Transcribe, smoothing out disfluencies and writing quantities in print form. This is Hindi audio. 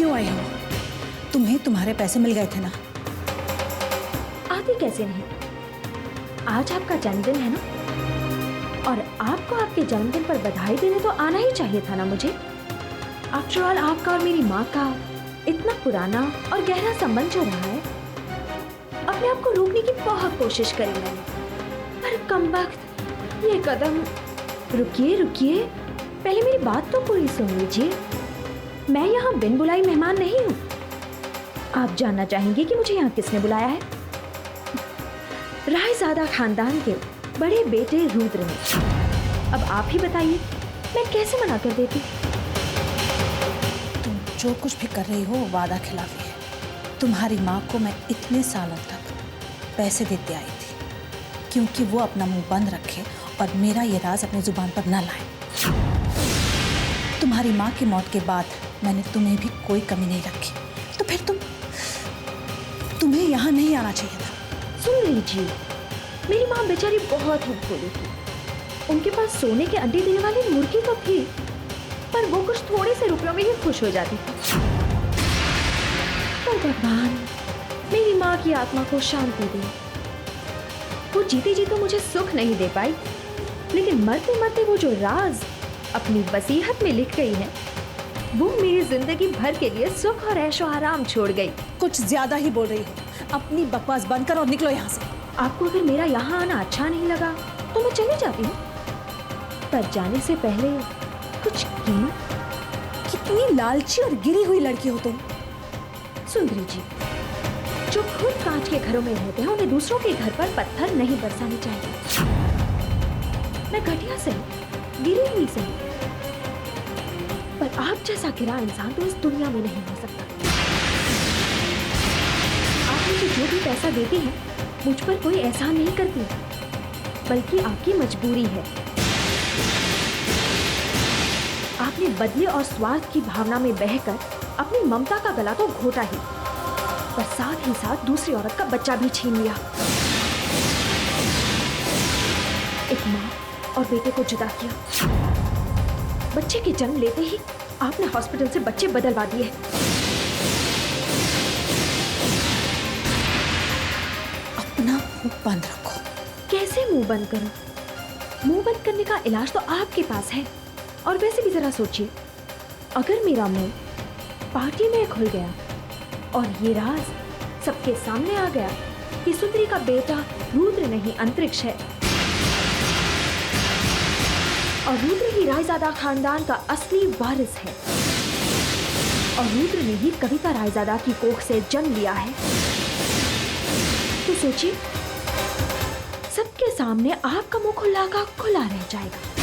क्यों आई हो? तुम्हें तुम्हारे पैसे मिल गए थे ना? आती कैसे नहीं? आज आपका जन्मदिन है ना, और आपको आपके जन्मदिन पर बधाई देने तो आना ही चाहिए था ना मुझे। आफ्टर ऑल आपका और मेरी माँ का इतना पुराना और गहरा संबंध जो रहा है, अपने आप को रोकने की बहुत कोशिश करी मैंने, पर कमबख्त ये कदम। रुकिए रुकिए, पहले मेरी बात तो पूरी सुन लीजिए। मैं यहाँ बिन बुलाई मेहमान नहीं हूँ। आप जानना चाहेंगे कि मुझे यहाँ किसने बुलाया है? रायजादा खानदान के बड़े बेटे रुद्र ने। अब आप ही बताइए, मैं कैसे मना कर देती? तुम जो कुछ भी कर रही हो वो वादा खिलाफी है। तुम्हारी माँ को मैं इतने सालों तक पैसे देते आई थी क्योंकि वो अपना मुंह बंद रखे और मेरा ये राज अपनी जुबान पर न लाए। तुम्हारी माँ की मौत के बाद मैंने तुम्हें भी कोई कमी नहीं रखी, तो फिर तुम्हें यहाँ नहीं आना चाहिए था। सुन लीजिए, मेरी माँ बेचारी बहुत भूखी थी। उनके पास सोने के अंडे देने वाली मुर्गी तो थी, पर वो कुछ थोड़े से रुपयों में ही खुश हो जाती थी। तो भगवान मेरी माँ की आत्मा को शांति दे। वो जीते जी तो मुझे सुख नहीं दे पाई, लेकिन मरते मरते वो जो राज अपनी वसीयत में लिख गई है, वो मेरी जिंदगी भर के लिए सुख और ऐशो आराम छोड़ गई। कुछ ज्यादा ही बोल रही हो। अपनी बकवास बंद कर और निकलो यहाँ से। आपको अगर मेरा यहाँ आना अच्छा नहीं लगा तो मैं चली जाती हूँ, पर जाने से पहले कुछ कीमत। कितनी लालची और गिरी हुई लड़की हो तुम। सुंदरी जी, जो खुद कांच के घरों में रहते हैं उन्हें दूसरों के घर पर पत्थर नहीं बरसाने चाहिए। मैं घटिया से गिरी हुई से, पर आप जैसा गिरा इंसान तो इस दुनिया में नहीं हो सकता। आप मुझे जो भी पैसा देती हैं, मुझ पर कोई एहसान नहीं करती, बल्कि आपकी मजबूरी है। आपने बदले और स्वार्थ की भावना में बहकर अपनी ममता का गला तो घोटा ही, पर साथ ही साथ दूसरी औरत का बच्चा भी छीन लिया। एक माँ और बेटे को जुदा किया। बच्चे के जन्म लेते ही आपने हॉस्पिटल से बच्चे बदलवा दिए। अपना मुंह बंद रखो। कैसे मुंह बंद करूं? मुंह बंद करने का इलाज तो आपके पास है। और वैसे भी जरा सोचिए, अगर मेरा मुंह पार्टी में खुल गया और ये राज सबके सामने आ गया कि सुंदरी का बेटा रुद्र नहीं अंतरिक्ष है, और रुद्र ही रायजादा खानदान का असली वारिस है, और रुद्र ने ही कविता रायजादा की कोख से जन्म लिया है, तो सोचिए, सबके सामने आपका मुंह खुला का खुला रह जाएगा।